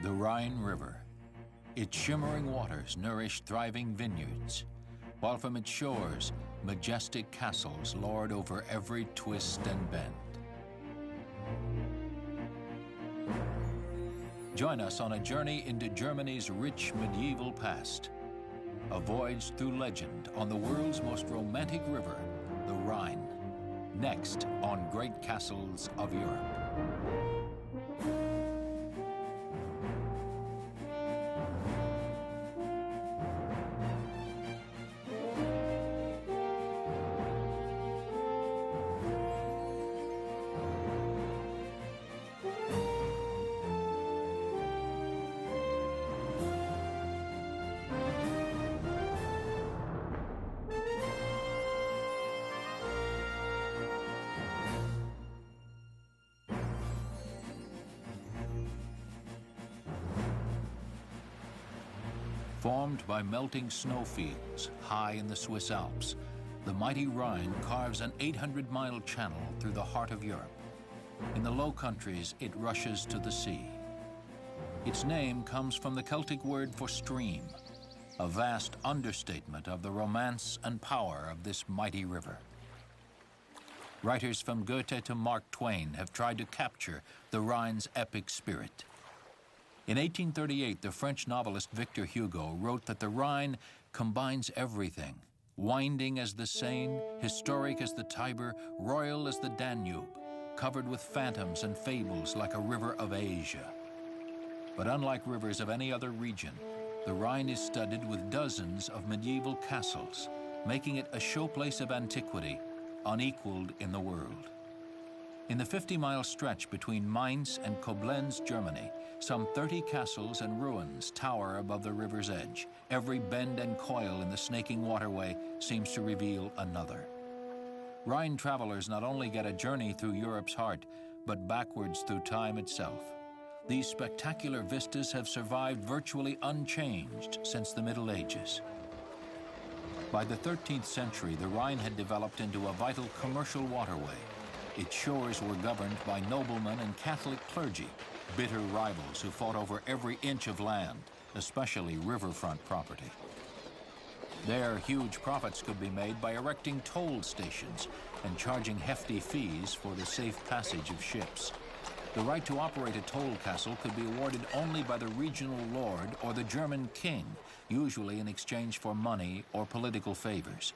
The Rhine River. Its shimmering waters nourish thriving vineyards, while from its shores, majestic castles lord over every twist and bend. Join us on a journey into Germany's rich medieval past, a voyage through legend on the world's most romantic river, the Rhine, next on Great Castles of Europe. Formed by melting snowfields high in the Swiss Alps, the mighty Rhine carves an 800-mile channel through the heart of Europe. In the Low Countries, it rushes to the sea. Its name comes from the Celtic word for stream, a vast understatement of the romance and power of this mighty river. Writers from Goethe to Mark Twain have tried to capture the Rhine's epic spirit. In 1838, the French novelist Victor Hugo wrote that the Rhine combines everything, winding as the Seine, historic as the Tiber, royal as the Danube, covered with phantoms and fables like a river of Asia. But unlike rivers of any other region, the Rhine is studded with dozens of medieval castles, making it a showplace of antiquity, unequaled in the world. In the 50-mile stretch between Mainz and Koblenz, Germany, some 30 castles and ruins tower above the river's edge. Every bend and coil in the snaking waterway seems to reveal another. Rhine travelers not only get a journey through Europe's heart, but backwards through time itself. These spectacular vistas have survived virtually unchanged since the Middle Ages. By the 13th century, the Rhine had developed into a vital commercial waterway. Its shores were governed by noblemen and Catholic clergy, bitter rivals who fought over every inch of land, especially riverfront property. There, huge profits could be made by erecting toll stations and charging hefty fees for the safe passage of ships. The right to operate a toll castle could be awarded only by the regional lord or the German king, usually in exchange for money or political favors.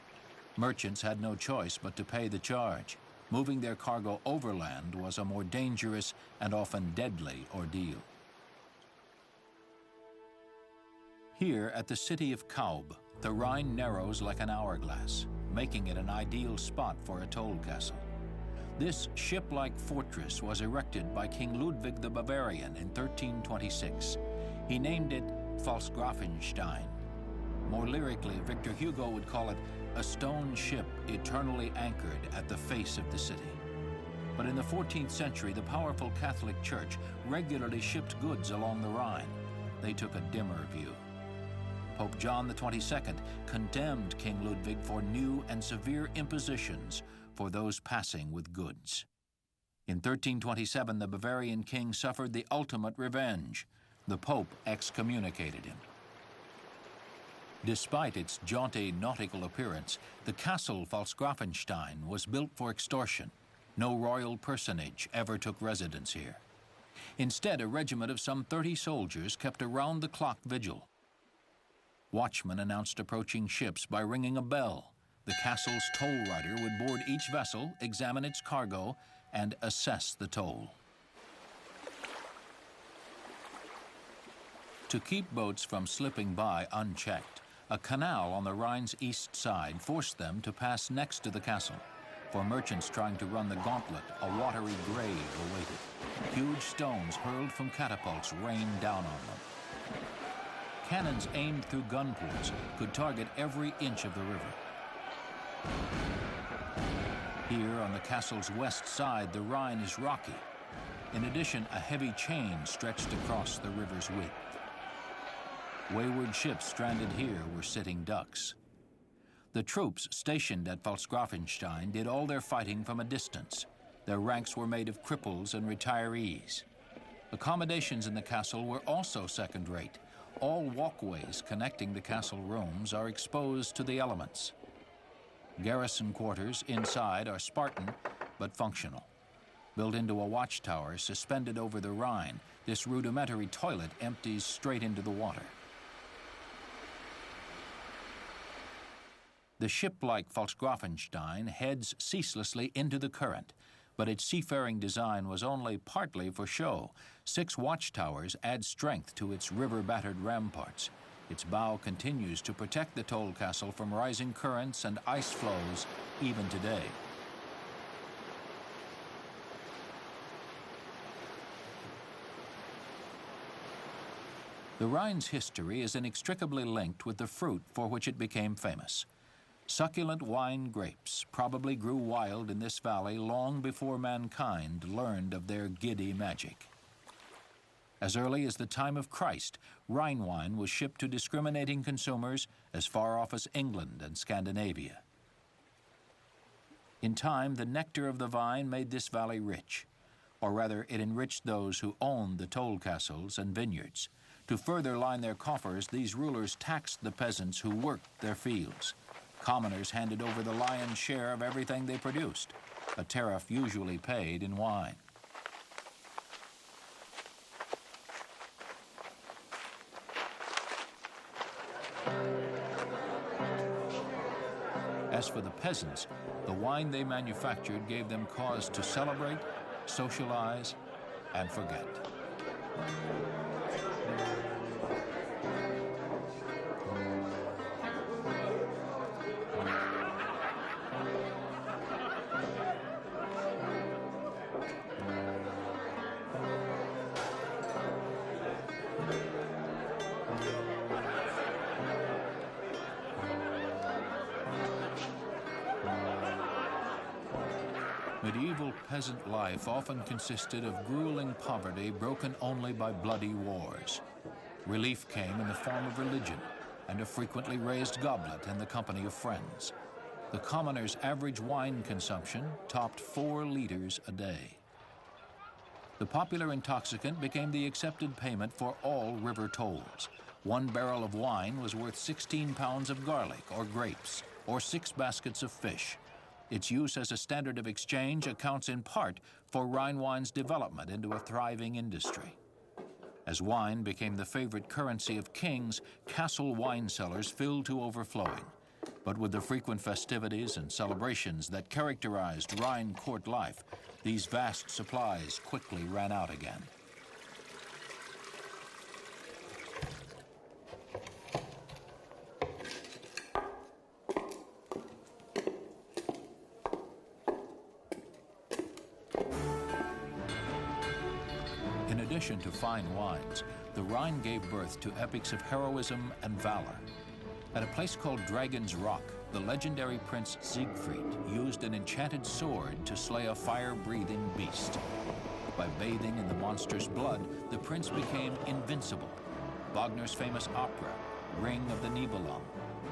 Merchants had no choice but to pay the charge. Moving their cargo overland was a more dangerous and often deadly ordeal. Here at the city of Kaub, the Rhine narrows like an hourglass, making it an ideal spot for a toll castle. This ship-like fortress was erected by King Ludwig the Bavarian in 1326. He named it Pfalzgrafenstein. More lyrically, Victor Hugo would call it a stone ship eternally anchored at the face of the city. But in the 14th century, the powerful Catholic Church regularly shipped goods along the Rhine. They took a dimmer view. Pope John XXII condemned King Ludwig for new and severe impositions for those passing with goods. In 1327, the Bavarian king suffered the ultimate revenge. The Pope excommunicated him. Despite its jaunty nautical appearance, the castle Pfalzgrafenstein was built for extortion. No royal personage ever took residence here. Instead, a regiment of some 30 soldiers kept a round-the-clock vigil. Watchmen announced approaching ships by ringing a bell. The castle's toll rider would board each vessel, examine its cargo, and assess the toll. To keep boats from slipping by unchecked, a canal on the Rhine's east side forced them to pass next to the castle. For merchants trying to run the gauntlet, a watery grave awaited. Huge stones hurled from catapults rained down on them. Cannons aimed through gun ports could target every inch of the river. Here on the castle's west side, the Rhine is rocky. In addition, a heavy chain stretched across the river's width. Wayward ships stranded here were sitting ducks. The troops stationed at Pfalzgrafenstein did all their fighting from a distance. Their ranks were made of cripples and retirees. Accommodations in the castle were also second-rate. All walkways connecting the castle rooms are exposed to the elements. Garrison quarters inside are Spartan, but functional. Built into a watchtower suspended over the Rhine, this rudimentary toilet empties straight into the water. The ship-like Volksgrafenstein heads ceaselessly into the current, but its seafaring design was only partly for show. 6 watchtowers add strength to its river-battered ramparts. Its bow continues to protect the toll castle from rising currents and ice flows even today. The Rhine's history is inextricably linked with the fruit for which it became famous. Succulent wine grapes probably grew wild in this valley long before mankind learned of their giddy magic. As early as the time of Christ, Rhine wine was shipped to discriminating consumers as far off as England and Scandinavia. In time, the nectar of the vine made this valley rich, or rather, it enriched those who owned the toll castles and vineyards. To further line their coffers, these rulers taxed the peasants who worked their fields. Commoners handed over the lion's share of everything they produced, a tariff usually paid in wine. As for the peasants, the wine they manufactured gave them cause to celebrate, socialize, and forget. Medieval peasant life often consisted of grueling poverty broken only by bloody wars. Relief came in the form of religion and a frequently raised goblet in the company of friends. The commoner's average wine consumption topped 4 liters a day. The popular intoxicant became the accepted payment for all river tolls. 1 barrel of wine was worth 16 pounds of garlic or grapes, or 6 baskets of fish. Its use as a standard of exchange accounts in part for Rhine wine's development into a thriving industry. As wine became the favorite currency of kings, castle wine cellars filled to overflowing. But with the frequent festivities and celebrations that characterized Rhine court life, these vast supplies quickly ran out again. In addition to fine wines, the Rhine gave birth to epics of heroism and valor. At a place called Dragon's Rock, the legendary prince Siegfried used an enchanted sword to slay a fire-breathing beast. By bathing in the monster's blood, the prince became invincible. Wagner's famous opera, Ring of the Nibelung,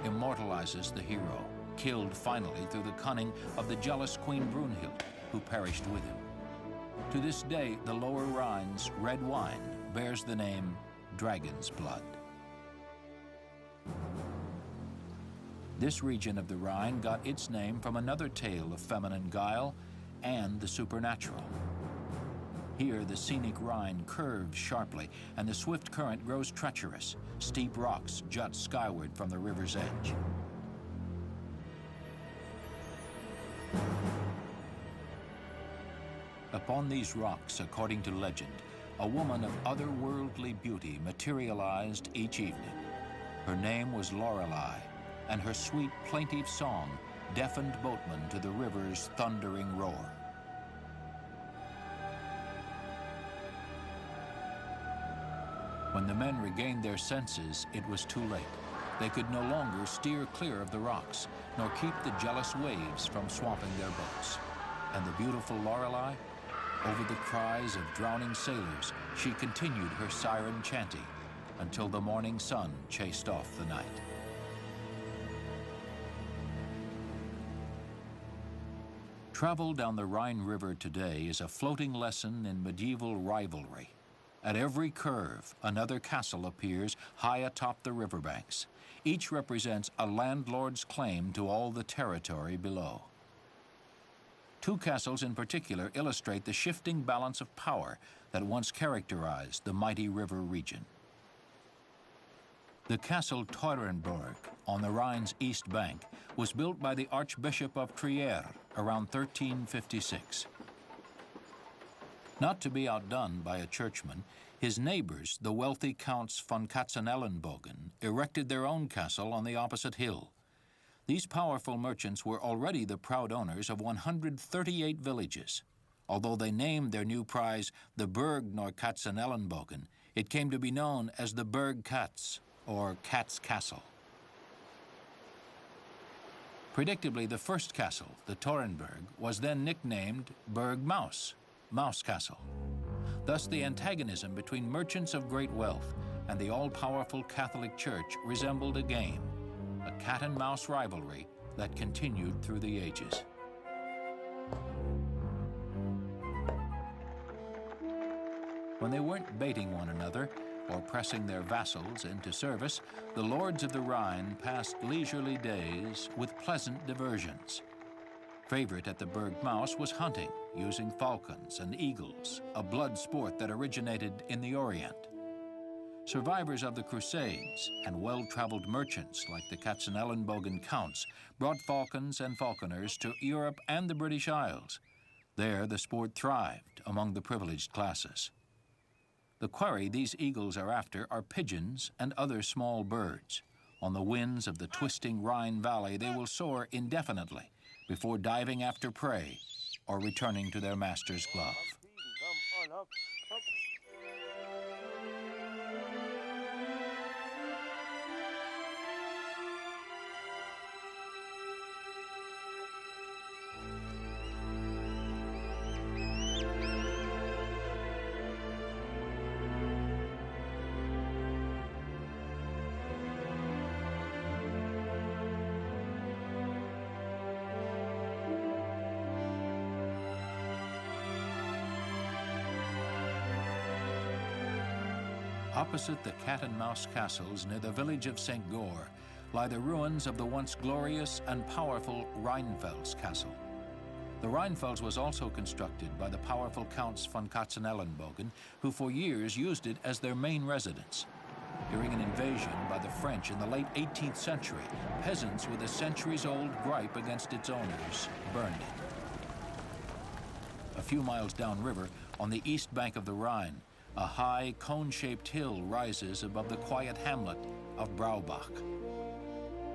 immortalizes the hero, killed finally through the cunning of the jealous Queen Brunhild, who perished with him. To this day, the Lower Rhine's red wine bears the name Dragon's Blood. This region of the Rhine got its name from another tale of feminine guile and the supernatural. Here, the scenic Rhine curves sharply, and the swift current grows treacherous. Steep rocks jut skyward from the river's edge. Upon these rocks, according to legend, a woman of otherworldly beauty materialized each evening. Her name was Lorelei, and her sweet, plaintive song deafened boatmen to the river's thundering roar. When the men regained their senses, it was too late. They could no longer steer clear of the rocks, nor keep the jealous waves from swamping their boats. And the beautiful Lorelei, over the cries of drowning sailors, she continued her siren chanting until the morning sun chased off the night. Travel down the Rhine River today is a floating lesson in medieval rivalry. At every curve, another castle appears high atop the riverbanks. Each represents a landlord's claim to all the territory below. Two castles in particular illustrate the shifting balance of power that once characterized the mighty river region. The castle Teurenberg on the Rhine's east bank was built by the Archbishop of Trier around 1356. Not to be outdone by a churchman, his neighbors, the wealthy Counts von Katzenelnbogen, erected their own castle on the opposite hill. These powerful merchants were already the proud owners of 138 villages. Although they named their new prize the Burg nor Katzenelnbogen, it came to be known as the Burg Katz, or Cat's Castle. Predictably, the first castle, the Teurenberg, was then nicknamed Burg Maus, Mouse Castle. Thus, the antagonism between merchants of great wealth and the all-powerful Catholic Church resembled a game, a cat-and-mouse rivalry that continued through the ages. When they weren't baiting one another or pressing their vassals into service, the lords of the Rhine passed leisurely days with pleasant diversions. Favorite at the Burg Maus was hunting, using falcons and eagles, a blood sport that originated in the Orient. Survivors of the Crusades and well-traveled merchants like the Katzenelnbogen counts brought falcons and falconers to Europe and the British Isles. There, the sport thrived among the privileged classes. The quarry these eagles are after are pigeons and other small birds. On the winds of the twisting Rhine Valley, they will soar indefinitely before diving after prey or returning to their master's glove. Opposite the cat-and-mouse castles near the village of St. Goar lie the ruins of the once glorious and powerful Rheinfels Castle. The Rheinfels was also constructed by the powerful Counts von Katzenelnbogen, who for years used it as their main residence. During an invasion by the French in the late 18th century, peasants with a centuries-old gripe against its owners burned it. A few miles downriver, on the east bank of the Rhine, a high, cone-shaped hill rises above the quiet hamlet of Braubach.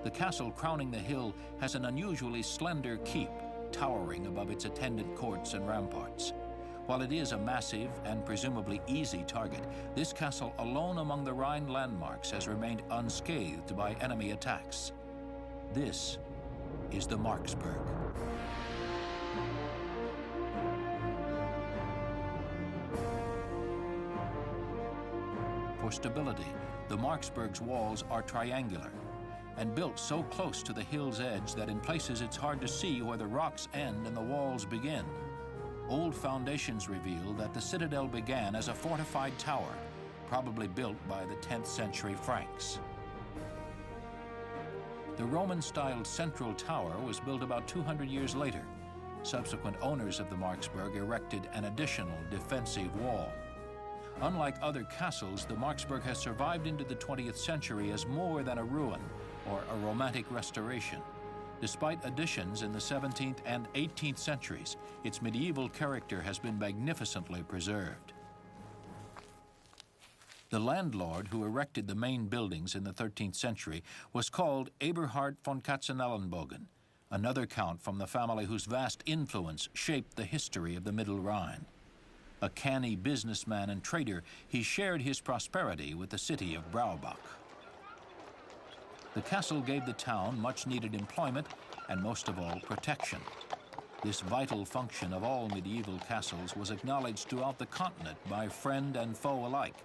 The castle crowning the hill has an unusually slender keep, towering above its attendant courts and ramparts. While it is a massive and presumably easy target, this castle alone among the Rhine landmarks has remained unscathed by enemy attacks. This is the Marksburg. For stability, the Marksburg's walls are triangular and built so close to the hill's edge that in places it's hard to see where the rocks end and the walls begin. Old foundations reveal that the citadel began as a fortified tower, probably built by the 10th century Franks. The Roman-styled central tower was built about 200 years later. Subsequent owners of the Marksburg erected an additional defensive wall. Unlike other castles, the Marksburg has survived into the 20th century as more than a ruin or a romantic restoration. Despite additions in the 17th and 18th centuries, its medieval character has been magnificently preserved. The landlord who erected the main buildings in the 13th century was called Eberhard von Katzenelnbogen, another count from the family whose vast influence shaped the history of the Middle Rhine. A canny businessman and trader, he shared his prosperity with the city of Braubach. The castle gave the town much-needed employment and, most of all, protection. This vital function of all medieval castles was acknowledged throughout the continent by friend and foe alike.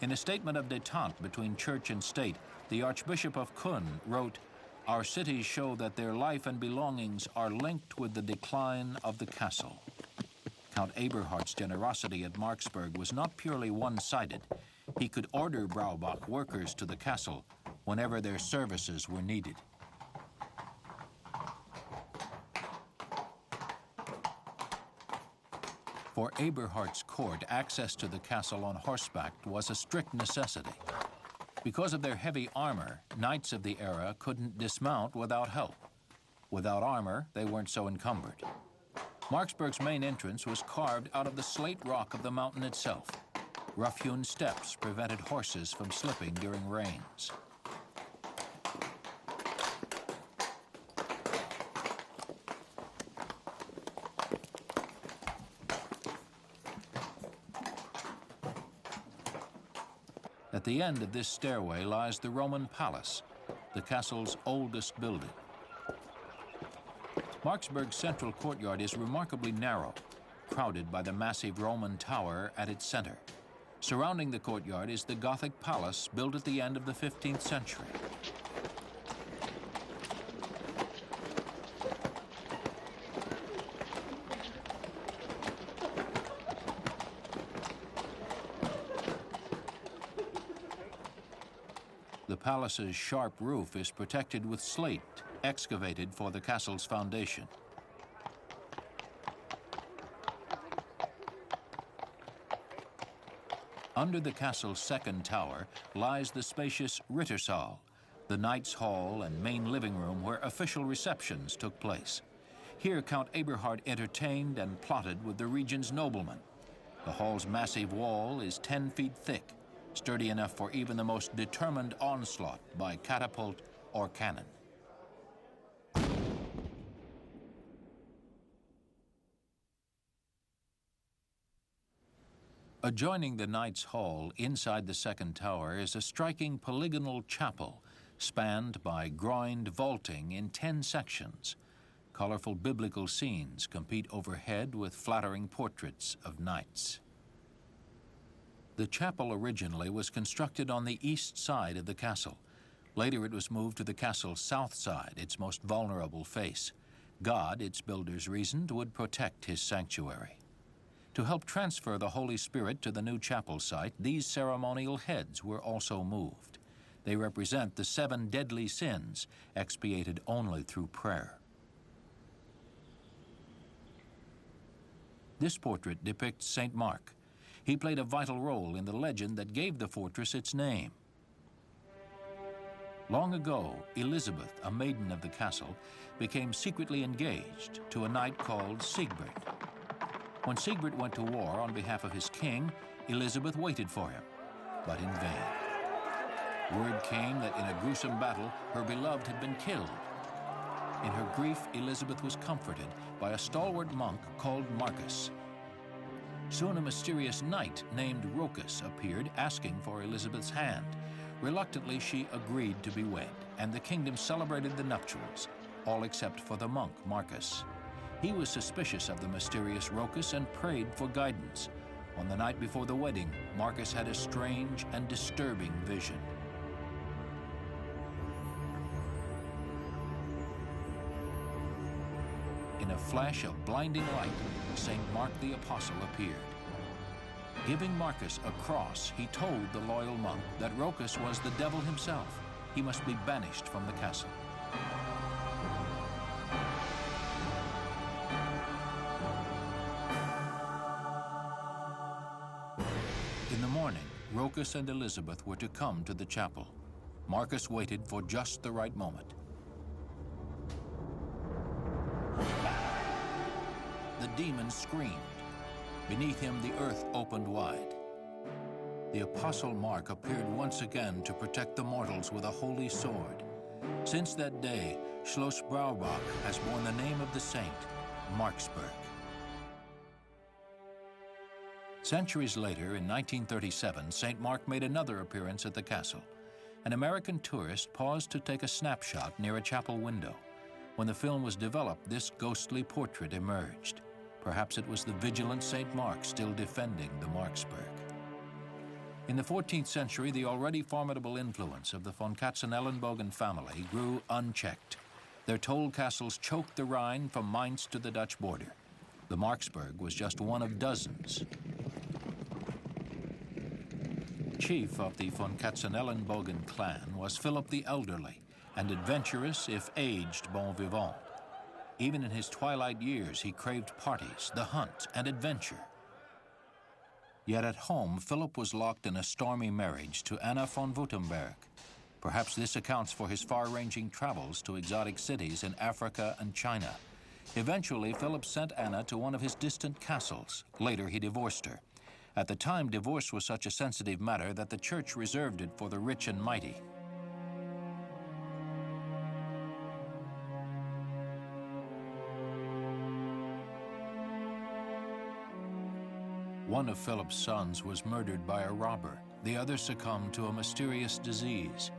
In a statement of détente between church and state, the Archbishop of Cologne wrote, "Our cities show that their life and belongings are linked with the decline of the castle." Count Eberhard's generosity at Marksburg was not purely one-sided. He could order Braubach workers to the castle whenever their services were needed. For Eberhard's court, access to the castle on horseback was a strict necessity. Because of their heavy armor, knights of the era couldn't dismount without help. Without armor, they weren't so encumbered. Marksburg's main entrance was carved out of the slate rock of the mountain itself. Rough-hewn steps prevented horses from slipping during rains. At the end of this stairway lies the Roman Palace, the castle's oldest building. Marksburg's central courtyard is remarkably narrow, crowded by the massive Roman tower at its center. Surrounding the courtyard is the Gothic palace built at the end of the 15th century. The palace's sharp roof is protected with slate, excavated for the castle's foundation. Under the castle's second tower lies the spacious Rittersaal, the Knights' Hall and main living room where official receptions took place. Here Count Eberhard entertained and plotted with the region's noblemen. The hall's massive wall is 10 feet thick, sturdy enough for even the most determined onslaught by catapult or cannon. Adjoining the Knights' Hall, inside the second tower, is a striking polygonal chapel spanned by groined vaulting in 10 sections. Colorful biblical scenes compete overhead with flattering portraits of knights. The chapel originally was constructed on the east side of the castle. Later it was moved to the castle's south side, its most vulnerable face. God, its builders reasoned, would protect his sanctuary. To help transfer the Holy Spirit to the new chapel site, these ceremonial heads were also moved. They represent the 7 deadly sins, expiated only through prayer. This portrait depicts St. Mark. He played a vital role in the legend that gave the fortress its name. Long ago, Elizabeth, a maiden of the castle, became secretly engaged to a knight called Sigbert. When Sigbert went to war on behalf of his king, Elizabeth waited for him, but in vain. Word came that in a gruesome battle, her beloved had been killed. In her grief, Elizabeth was comforted by a stalwart monk called Marcus. Soon a mysterious knight named Rochus appeared, asking for Elizabeth's hand. Reluctantly, she agreed to be wed, and the kingdom celebrated the nuptials, all except for the monk, Marcus. He was suspicious of the mysterious Rochus and prayed for guidance. On the night before the wedding, Marcus had a strange and disturbing vision. In a flash of blinding light, St. Mark the Apostle appeared. Giving Marcus a cross, he told the loyal monk that Rochus was the devil himself. He must be banished from the castle. In the morning, Rochus and Elizabeth were to come to the chapel. Marcus waited for just the right moment. The demon screamed. Beneath him, the earth opened wide. The Apostle Mark appeared once again to protect the mortals with a holy sword. Since that day, Schloss Braubach has borne the name of the saint, Marksburg. Centuries later, in 1937, St. Mark made another appearance at the castle. An American tourist paused to take a snapshot near a chapel window. When the film was developed, this ghostly portrait emerged. Perhaps it was the vigilant St. Mark still defending the Marksburg. In the 14th century, the already formidable influence of the von Katzenelnbogen family grew unchecked. Their toll castles choked the Rhine from Mainz to the Dutch border. The Marksburg was just one of dozens. Chief of the von Katzenelnbogen clan was Philip the Elderly, and adventurous if aged bon vivant. Even in his twilight years, he craved parties, the hunt, and adventure. Yet at home, Philip was locked in a stormy marriage to Anna von Württemberg. Perhaps this accounts for his far-ranging travels to exotic cities in Africa and China. Eventually, Philip sent Anna to one of his distant castles. Later, he divorced her. At the time, divorce was such a sensitive matter that the church reserved it for the rich and mighty. One of Philip's sons was murdered by a robber. The other succumbed to a mysterious disease.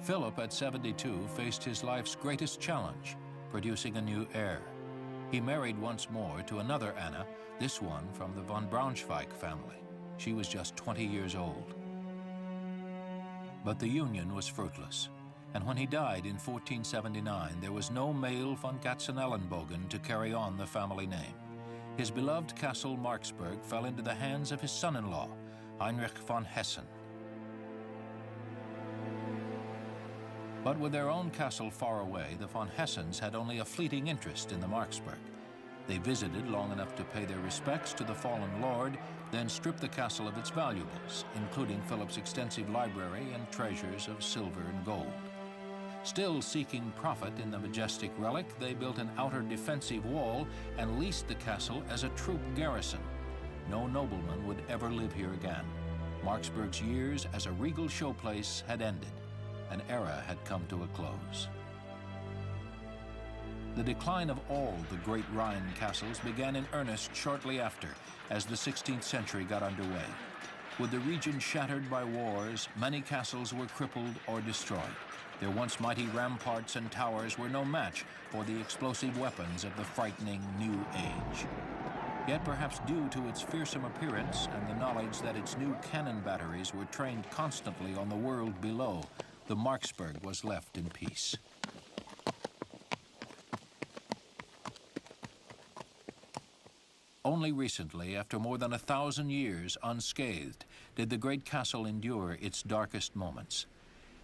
Philip, at 72, faced his life's greatest challenge, producing a new heir. He married once more to another Anna, this one from the von Braunschweig family. She was just 20 years old. But the union was fruitless, and when he died in 1479, there was no male von Katzenelnbogen to carry on the family name. His beloved castle Marksburg fell into the hands of his son-in-law, Heinrich von Hessen. But with their own castle far away, the von Hessens had only a fleeting interest in the Marksburg. They visited long enough to pay their respects to the fallen lord, then stripped the castle of its valuables, including Philip's extensive library and treasures of silver and gold. Still seeking profit in the majestic relic, they built an outer defensive wall and leased the castle as a troop garrison. No nobleman would ever live here again. Marksburg's years as a regal showplace had ended. An era had come to a close. The decline of all the great Rhine castles began in earnest shortly after, as the 16th century got underway. With the region shattered by wars, many castles were crippled or destroyed. Their once mighty ramparts and towers were no match for the explosive weapons of the frightening new age. Yet perhaps due to its fearsome appearance and the knowledge that its new cannon batteries were trained constantly on the world below, the Marksburg was left in peace. Only recently, after more than 1,000 years unscathed, did the great castle endure its darkest moments.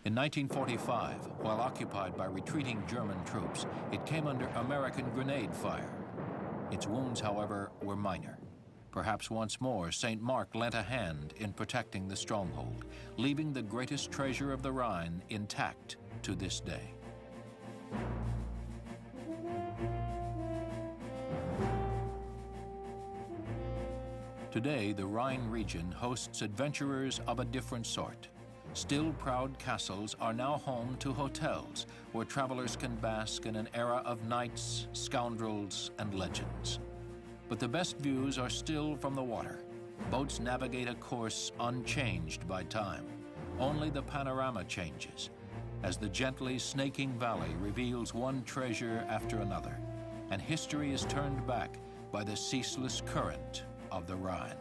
In 1945, while occupied by retreating German troops, it came under American grenade fire. Its wounds, however, were minor. Perhaps once more, St. Mark lent a hand in protecting the stronghold, leaving the greatest treasure of the Rhine intact to this day. Today, the Rhine region hosts adventurers of a different sort. Still proud castles are now home to hotels where travelers can bask in an era of knights, scoundrels, and legends. But the best views are still from the water. Boats navigate a course unchanged by time. Only the panorama changes, as the gently snaking valley reveals one treasure after another, and history is turned back by the ceaseless current of the Rhine.